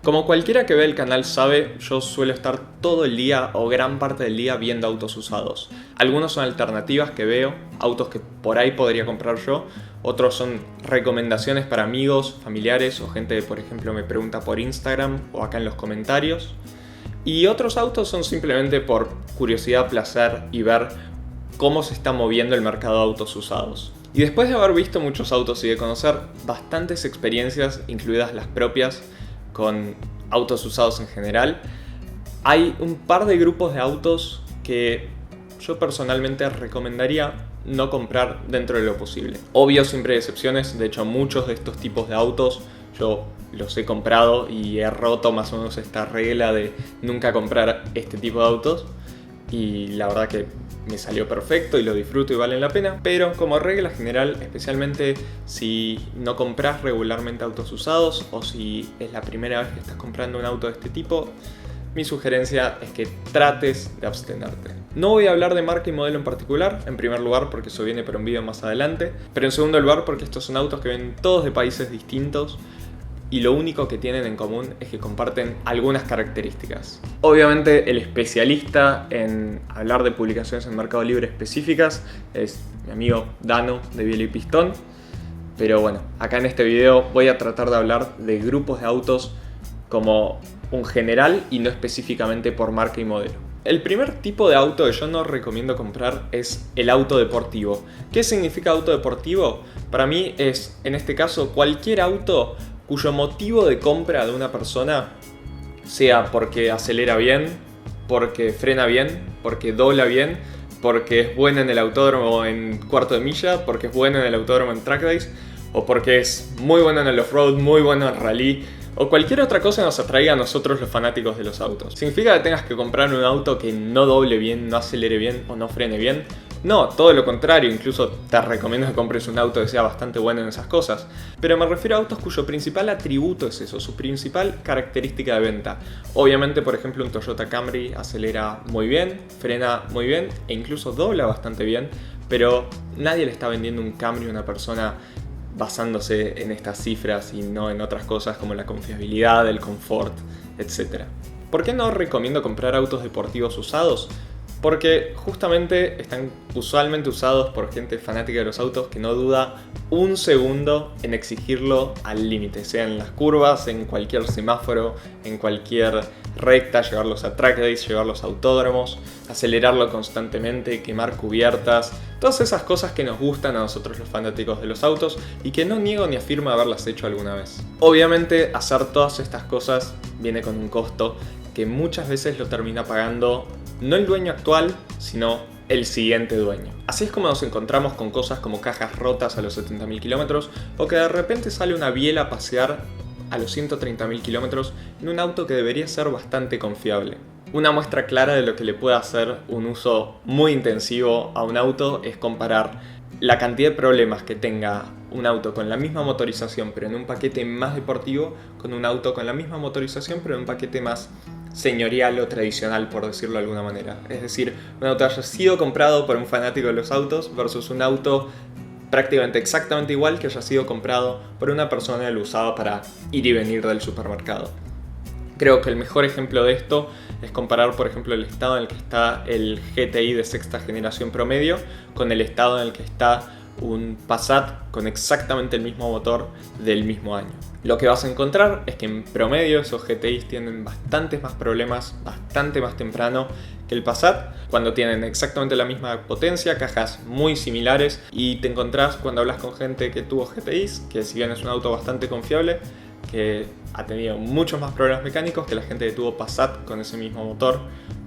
Como cualquiera que ve el canal sabe, yo suelo estar todo el día o gran parte del día viendo autos usados. Algunos son alternativas que veo, autos que por ahí podría comprar yo, otros son recomendaciones para amigos, familiares o gente que por ejemplo me pregunta por Instagram o acá en los comentarios. Y otros autos son simplemente por curiosidad, placer y ver cómo se está moviendo el mercado de autos usados. Y después de haber visto muchos autos y de conocer bastantes experiencias, incluidas las propias, con autos usados en general, hay un par de grupos de autos que yo personalmente recomendaría no comprar dentro de lo posible. Obvio, siempre hay excepciones, de hecho muchos de estos tipos de autos yo los he comprado y he roto más o menos esta regla de nunca comprar este tipo de autos y la verdad que me salió perfecto y lo disfruto y valen la pena, pero como regla general, especialmente si no compras regularmente autos usados o si es la primera vez que estás comprando un auto de este tipo, mi sugerencia es que trates de abstenerte. No voy a hablar de marca y modelo en particular, en primer lugar porque eso viene para un video más adelante, pero en segundo lugar porque estos son autos que vienen todos de países distintos y lo único que tienen en común es que comparten algunas características. Obviamente el especialista en hablar de publicaciones en Mercado Libre específicas es mi amigo Dano de Biela y Pistón, pero bueno, acá en este video voy a tratar de hablar de grupos de autos como un general y no específicamente por marca y modelo. El primer tipo de auto que yo no recomiendo comprar es el auto deportivo. ¿Qué significa auto deportivo? Para mí es, en este caso, cualquier auto cuyo motivo de compra de una persona sea porque acelera bien, porque frena bien, porque dobla bien, porque es buena en el autódromo en cuarto de milla, porque es buena en el autódromo en track days, o porque es muy bueno en el off-road, muy bueno en rally, o cualquier otra cosa que nos atraiga a nosotros los fanáticos de los autos. ¿Significa que tengas que comprar un auto que no doble bien, no acelere bien o no frene bien? No, todo lo contrario, incluso te recomiendo que compres un auto que sea bastante bueno en esas cosas. Pero me refiero a autos cuyo principal atributo es eso, su principal característica de venta. Obviamente, por ejemplo, un Toyota Camry acelera muy bien, frena muy bien e incluso dobla bastante bien, pero nadie le está vendiendo un Camry a una persona basándose en estas cifras y no en otras cosas como la confiabilidad, el confort, etc. ¿Por qué no recomiendo comprar autos deportivos usados? Porque justamente están usualmente usados por gente fanática de los autos que no duda un segundo en exigirlo al límite, sea en las curvas, en cualquier semáforo, en cualquier recta, llevarlos a track days, llevarlos a autódromos, acelerarlo constantemente, quemar cubiertas, todas esas cosas que nos gustan a nosotros los fanáticos de los autos y que no niego ni afirmo haberlas hecho alguna vez. Obviamente hacer todas estas cosas viene con un costo que muchas veces lo termina pagando no el dueño actual, sino el siguiente dueño. Así es como nos encontramos con cosas como cajas rotas a los 70.000 kilómetros o que de repente sale una biela a pasear a los 130.000 kilómetros en un auto que debería ser bastante confiable. Una muestra clara de lo que le puede hacer un uso muy intensivo a un auto es comparar la cantidad de problemas que tenga un auto con la misma motorización pero en un paquete más deportivo con un auto con la misma motorización pero en un paquete más señorial o tradicional, por decirlo de alguna manera. Es decir, un auto haya sido comprado por un fanático de los autos versus un auto prácticamente exactamente igual que haya sido comprado por una persona que lo usaba para ir y venir del supermercado. Creo que el mejor ejemplo de esto es comparar, por ejemplo, el estado en el que está el GTI de sexta generación promedio con el estado en el que está un Passat con exactamente el mismo motor del mismo año. Lo que vas a encontrar es que en promedio esos GTIs tienen bastantes más problemas bastante más temprano que el Passat, cuando tienen exactamente la misma potencia, cajas muy similares, y te encontrás cuando hablas con gente que tuvo GTIs, que si bien es un auto bastante confiable, que ha tenido muchos más problemas mecánicos que la gente que tuvo Passat con ese mismo motor,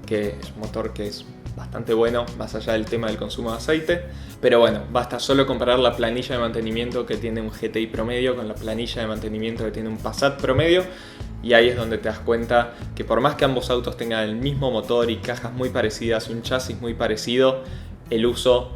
que es un motor que es bastante bueno, más allá del tema del consumo de aceite. Pero bueno, basta solo comparar la planilla de mantenimiento que tiene un GTI promedio con la planilla de mantenimiento que tiene un Passat promedio, y ahí es donde te das cuenta que por más que ambos autos tengan el mismo motor y cajas muy parecidas, un chasis muy parecido, el uso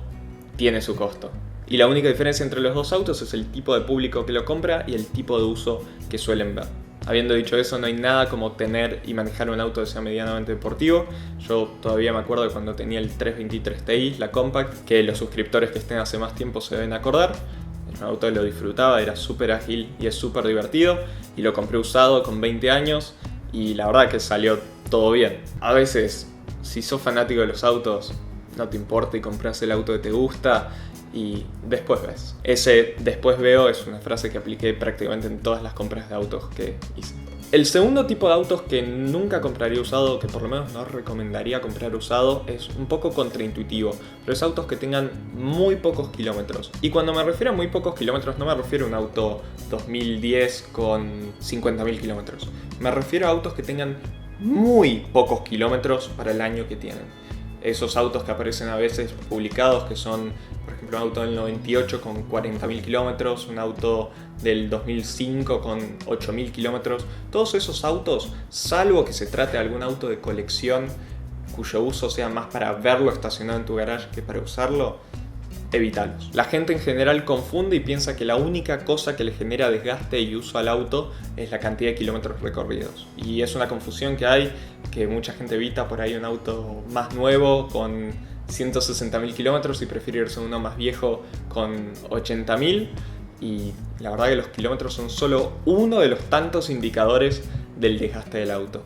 tiene su costo. Y la única diferencia entre los dos autos es el tipo de público que lo compra y el tipo de uso que suelen ver. Habiendo dicho eso, no hay nada como tener y manejar un auto que sea medianamente deportivo. Yo todavía me acuerdo de cuando tenía el 323 Ti, la Compact, que los suscriptores que estén hace más tiempo se deben acordar. un auto que lo disfrutaba, era súper ágil y es súper divertido, y lo compré usado con 20 años y la verdad que salió todo bien. A veces, si sos fanático de los autos, no te importa y compras el auto que te gusta y después ves. Ese después veo es una frase que apliqué prácticamente en todas las compras de autos que hice. El segundo tipo de autos que nunca compraría usado, que por lo menos no recomendaría comprar usado, es un poco contraintuitivo, pero es autos que tengan muy pocos kilómetros. Y cuando me refiero a muy pocos kilómetros, no me refiero a un auto 2010 con 50.000 kilómetros. Me refiero a autos que tengan muy pocos kilómetros para el año que tienen. Esos autos que aparecen a veces publicados, que son, por ejemplo, un auto del 98 con 40.000 kilómetros, un auto del 2005 con 8.000 kilómetros. Todos esos autos, salvo que se trate de algún auto de colección cuyo uso sea más para verlo estacionado en tu garage que para usarlo, evítalos. La gente en general confunde y piensa que la única cosa que le genera desgaste y uso al auto es la cantidad de kilómetros recorridos. Y es una confusión que hay, que mucha gente evita por ahí un auto más nuevo con 160.000 kilómetros y prefiere irse a uno más viejo con 80.000. Y la verdad que los kilómetros son solo uno de los tantos indicadores del desgaste del auto.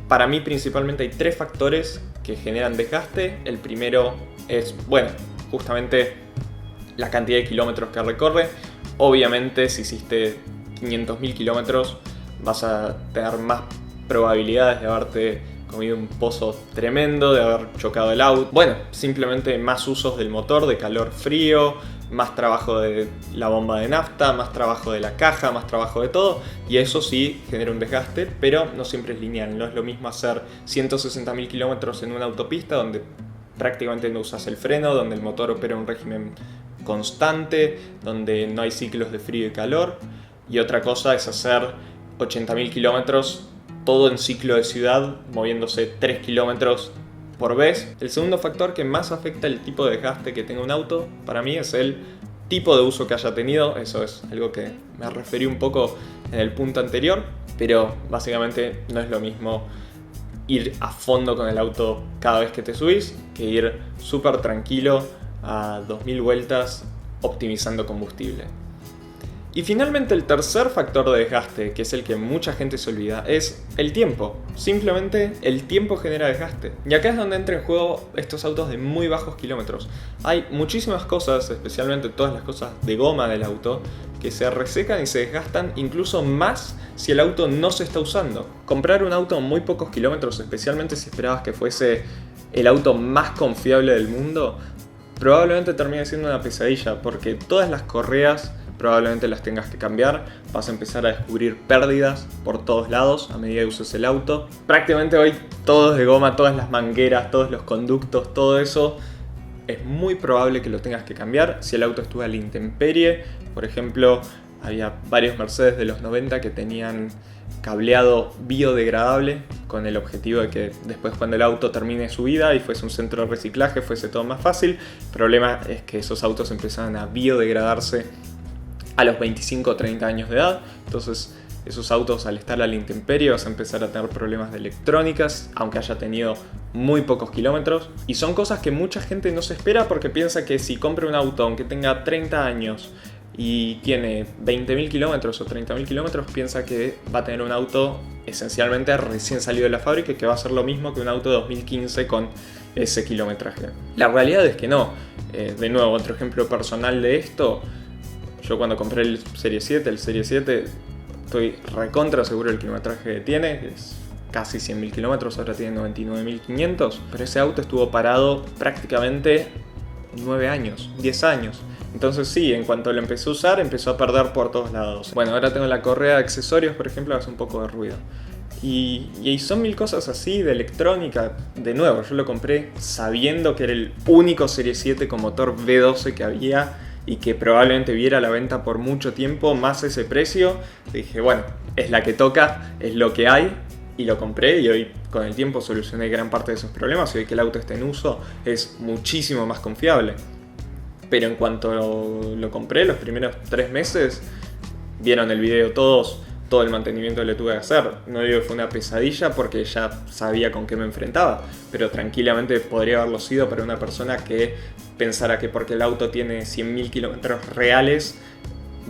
Para mí principalmente hay 3 factores que generan desgaste. El primero es, justamente la cantidad de kilómetros que recorre. Obviamente si hiciste 500.000 kilómetros vas a tener más probabilidades de haberte comido un pozo tremendo, de haber chocado el auto. Simplemente más usos del motor, de calor frío, más trabajo de la bomba de nafta, más trabajo de la caja, más trabajo de todo, y eso sí genera un desgaste, pero no siempre es lineal. No es lo mismo hacer 160.000 kilómetros en una autopista donde prácticamente no usas el freno, donde el motor opera en un régimen constante, donde no hay ciclos de frío y calor, y otra cosa es hacer 80.000 kilómetros todo en ciclo de ciudad, moviéndose 3 kilómetros por vez. El segundo factor que más afecta el tipo de desgaste que tenga un auto, para mí, es el tipo de uso que haya tenido. Eso es algo que me referí un poco en el punto anterior, pero básicamente no es lo mismo ir a fondo con el auto cada vez que te subís que ir súper tranquilo a 2000 vueltas optimizando combustible. Y finalmente el tercer factor de desgaste, que es el que mucha gente se olvida, es el tiempo. Simplemente el tiempo genera desgaste. Y acá es donde entran en juego estos autos de muy bajos kilómetros. Hay muchísimas cosas, especialmente todas las cosas de goma del auto, que se resecan y se desgastan incluso más si el auto no se está usando. Comprar un auto con muy pocos kilómetros, especialmente si esperabas que fuese el auto más confiable del mundo, probablemente termine siendo una pesadilla, porque todas las correas probablemente las tengas que cambiar, vas a empezar a descubrir pérdidas por todos lados a medida que uses el auto. Prácticamente hoy todo es de goma, todas las mangueras, todos los conductos, todo eso es muy probable que lo tengas que cambiar si el auto estuvo a la intemperie. Por ejemplo, había varios Mercedes de los 90 que tenían cableado biodegradable con el objetivo de que después, cuando el auto termine su vida y fuese un centro de reciclaje, fuese todo más fácil. El problema es que esos autos empezaban a biodegradarse a los 25 o 30 años de edad. Entonces esos autos, al estar a la intemperie, vas a empezar a tener problemas de electrónicas, aunque haya tenido muy pocos kilómetros. Y son cosas que mucha gente no se espera, porque piensa que si compra un auto aunque tenga 30 años y tiene 20.000 kilómetros o 30.000 kilómetros, piensa que va a tener un auto esencialmente recién salido de la fábrica y que va a ser lo mismo que un auto de 2015 con ese kilometraje. La realidad es que no. De nuevo, otro ejemplo personal de esto: yo cuando compré el Serie 7, estoy recontra seguro del kilometraje que tiene, es casi 100.000 kilómetros, ahora tiene 99.500, pero ese auto estuvo parado prácticamente 9 años, 10 años. Entonces sí, en cuanto lo empecé a usar, empezó a perder por todos lados. Bueno, ahora tengo la correa de accesorios, por ejemplo, hace un poco de ruido. Y son 1000 cosas así de electrónica. De nuevo, yo lo compré sabiendo que era el único Serie 7 con motor V12 que había y que probablemente viera la venta por mucho tiempo, más ese precio. Dije, bueno, es la que toca, es lo que hay, y lo compré, y hoy con el tiempo solucioné gran parte de esos problemas, y hoy que el auto está en uso es muchísimo más confiable. Pero en cuanto lo compré, los primeros 3 meses, vieron el video todos, todo el mantenimiento que le tuve que hacer. No digo que fue una pesadilla porque ya sabía con qué me enfrentaba, pero tranquilamente podría haberlo sido para una persona que pensara que porque el auto tiene 100.000 kilómetros reales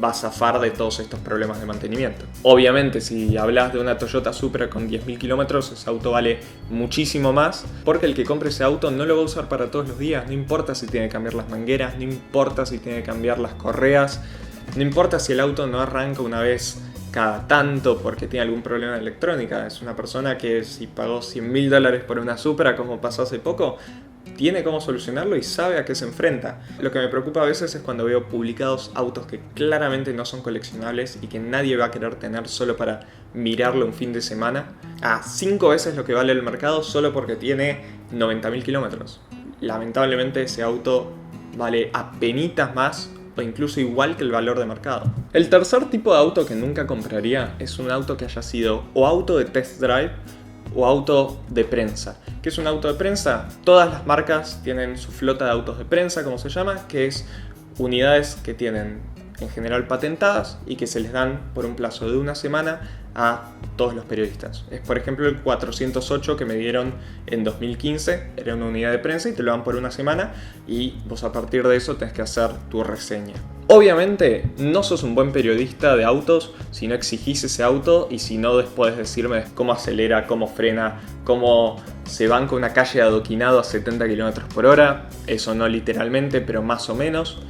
va a zafar de todos estos problemas de mantenimiento. Obviamente, si hablas de una Toyota Supra con 10.000 kilómetros, ese auto vale muchísimo más, porque el que compre ese auto no lo va a usar para todos los días, no importa si tiene que cambiar las mangueras, no importa si tiene que cambiar las correas, no importa si el auto no arranca una vez cada tanto porque tiene algún problema de electrónica. Es una persona que si pagó $100.000 por una Supra, como pasó hace poco, tiene cómo solucionarlo y sabe a qué se enfrenta. Lo que me preocupa a veces es cuando veo publicados autos que claramente no son coleccionables y que nadie va a querer tener solo para mirarlo un fin de semana a 5 veces lo que vale el mercado solo porque tiene 90.000 kilómetros. Lamentablemente ese auto vale apenitas más o incluso igual que el valor de mercado. El tercer tipo de auto que nunca compraría es un auto que haya sido o auto de test drive o auto de prensa. ¿Qué es un auto de prensa? Todas las marcas tienen su flota de autos de prensa, como se llama, que es unidades que tienen en general patentadas y que se les dan por un plazo de una semana a todos los periodistas. Es por ejemplo el 408 que me dieron en 2015, era una unidad de prensa y te lo dan por una semana y vos a partir de eso tenés que hacer tu reseña. Obviamente no sos un buen periodista de autos si no exigís ese auto y si no después decirme cómo acelera, cómo frena, cómo se banca una calle adoquinado a 70 km por hora, eso no literalmente, pero más o menos.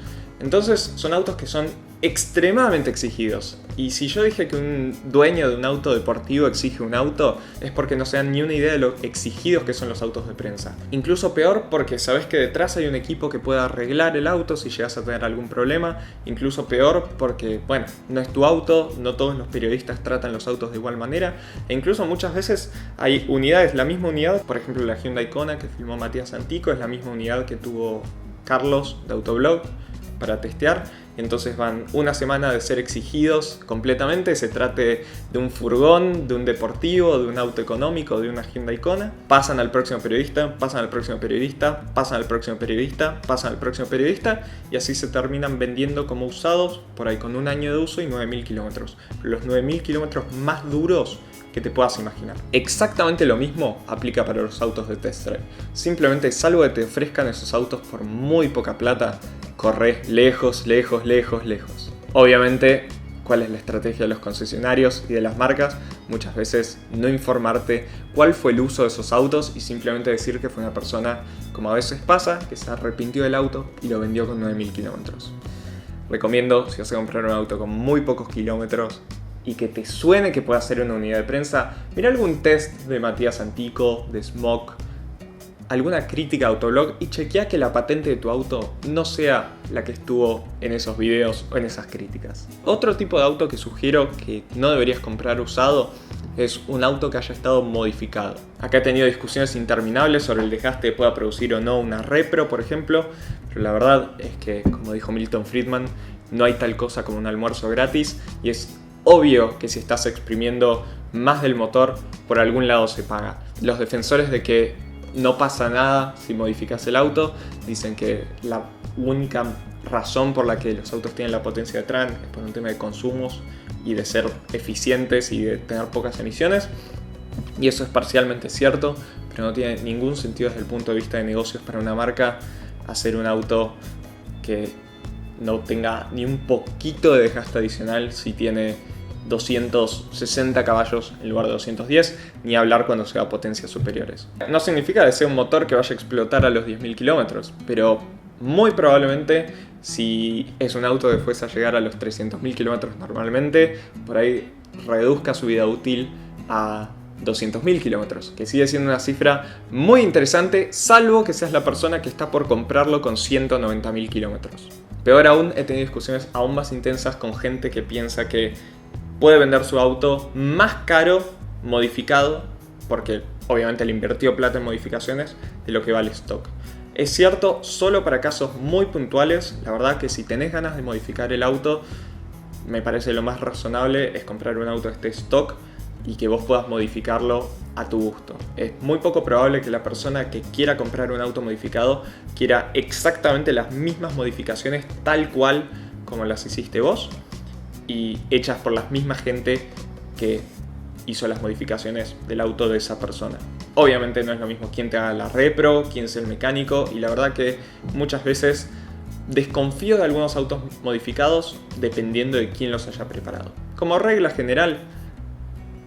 Entonces son autos que son extremadamente exigidos. Y si yo dije que un dueño de un auto deportivo exige un auto, es porque no se dan ni una idea de lo exigidos que son los autos de prensa. Incluso peor porque sabes que detrás hay un equipo que pueda arreglar el auto si llegas a tener algún problema. Incluso peor porque, bueno, no es tu auto, no todos los periodistas tratan los autos de igual manera. E incluso muchas veces hay unidades, la misma unidad, por ejemplo la Hyundai Kona que filmó Matías Antico, es la misma unidad que tuvo Carlos de Autoblog para testear. Entonces van una semana de ser exigidos completamente, se trate de un furgón, de un deportivo, de un auto económico, de una Hyundai Kona. Pasan al próximo periodista, pasan al próximo periodista, pasan al próximo periodista, pasan al próximo periodista y así se terminan vendiendo como usados por ahí con un año de uso y 9.000 kilómetros. Los 9.000 kilómetros más duros que te puedas imaginar. Exactamente lo mismo aplica para los autos de test drive. Simplemente, salvo que te ofrezcan esos autos por muy poca plata, corre lejos, lejos, lejos, lejos. Obviamente, ¿cuál es la estrategia de los concesionarios y de las marcas? Muchas veces no informarte cuál fue el uso de esos autos y simplemente decir que fue una persona, como a veces pasa, que se arrepintió del auto y lo vendió con 9.000 kilómetros. Recomiendo, si vas a comprar un auto con muy pocos kilómetros y que te suene que pueda ser una unidad de prensa, mira algún test de Matías Antico, de Smoke, alguna crítica de Autoblog y chequea que la patente de tu auto no sea la que estuvo en esos videos o en esas críticas. Otro tipo de auto que sugiero que no deberías comprar usado es un auto que haya estado modificado. Acá he tenido discusiones interminables sobre el desgaste que pueda producir o no una repro, por ejemplo, pero la verdad es que, como dijo Milton Friedman, no hay tal cosa como un almuerzo gratis y es obvio que si estás exprimiendo más del motor, por algún lado se paga. Los defensores de que no pasa nada si modificas el auto dicen que la única razón por la que los autos tienen la potencia de Tran es por un tema de consumos y de ser eficientes y de tener pocas emisiones, y eso es parcialmente cierto, pero no tiene ningún sentido desde el punto de vista de negocios para una marca hacer un auto que no tenga ni un poquito de desgaste adicional si tiene 260 caballos en lugar de 210, ni hablar cuando sea a potencias superiores. No significa que sea un motor que vaya a explotar a los 10.000 kilómetros, pero muy probablemente si es un auto que fuese a llegar a los 300.000 kilómetros normalmente, por ahí reduzca su vida útil a 200.000 kilómetros, que sigue siendo una cifra muy interesante, salvo que seas la persona que está por comprarlo con 190.000 kilómetros. Peor aún, he tenido discusiones aún más intensas con gente que piensa que puede vender su auto más caro, modificado, porque obviamente le invirtió plata en modificaciones, de lo que vale stock. Es cierto, solo para casos muy puntuales. La verdad que si tenés ganas de modificar el auto, me parece lo más razonable es comprar un auto de este stock y que vos puedas modificarlo a tu gusto. Es muy poco probable que la persona que quiera comprar un auto modificado quiera exactamente las mismas modificaciones tal cual como las hiciste vos y hechas por la misma gente que hizo las modificaciones del auto de esa persona. Obviamente no es lo mismo quién te haga la repro, quién es el mecánico, y la verdad que muchas veces desconfío de algunos autos modificados dependiendo de quién los haya preparado. Como regla general,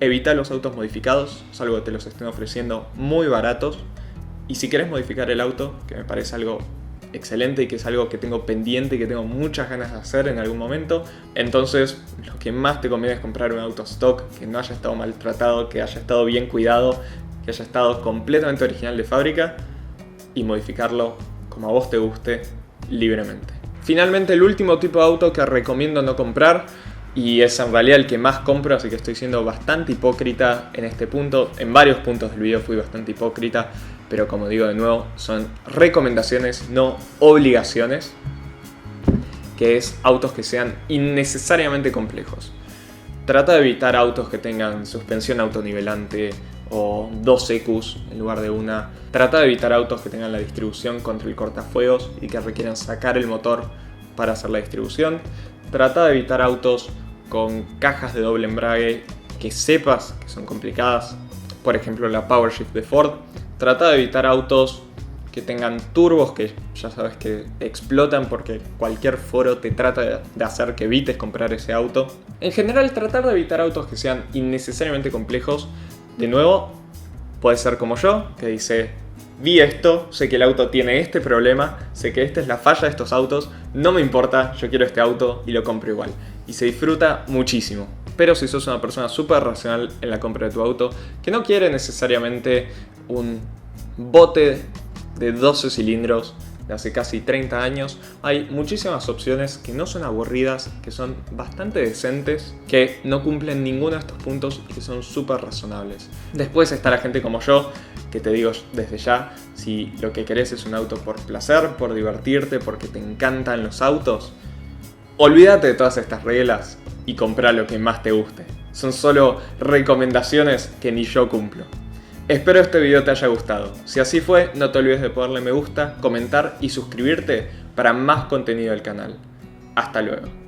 evita los autos modificados, salvo que te los estén ofreciendo muy baratos. Y si querés modificar el auto, que me parece algo excelente y que es algo que tengo pendiente y que tengo muchas ganas de hacer en algún momento, entonces lo que más te conviene es comprar un auto stock que no haya estado maltratado, que haya estado bien cuidado, que haya estado completamente original de fábrica y modificarlo como a vos te guste libremente. Finalmente, el último tipo de auto que recomiendo no comprar, y es en realidad el que más compro, así que estoy siendo bastante hipócrita en este punto. En varios puntos del video fui bastante hipócrita, pero como digo de nuevo, son recomendaciones, no obligaciones, que es autos que sean innecesariamente complejos. Trata de evitar autos que tengan suspensión autonivelante o 2 EQs en lugar de una. Trata de evitar autos que tengan la distribución contra el cortafuegos y que requieran sacar el motor para hacer la distribución. Trata de evitar autos con cajas de doble embrague que sepas que son complicadas, por ejemplo la PowerShift de Ford. Trata de evitar autos que tengan turbos que ya sabes que explotan porque cualquier foro te trata de hacer que evites comprar ese auto. En general, tratar de evitar autos que sean innecesariamente complejos. De nuevo, puede ser como yo, que dice: vi esto, sé que el auto tiene este problema, sé que esta es la falla de estos autos, no me importa, yo quiero este auto y lo compro igual. Y se disfruta muchísimo. Pero si sos una persona súper racional en la compra de tu auto, que no quiere necesariamente un bote de 12 cilindros de hace casi 30 años, hay muchísimas opciones que no son aburridas, que son bastante decentes, que no cumplen ninguno de estos puntos y que son súper razonables. Después está la gente como yo, que te digo desde ya, si lo que querés es un auto por placer, por divertirte, porque te encantan los autos, olvídate de todas estas reglas y comprá lo que más te guste. Son solo recomendaciones que ni yo cumplo. Espero este video te haya gustado. Si así fue, no te olvides de ponerle me gusta, comentar y suscribirte para más contenido del canal. Hasta luego.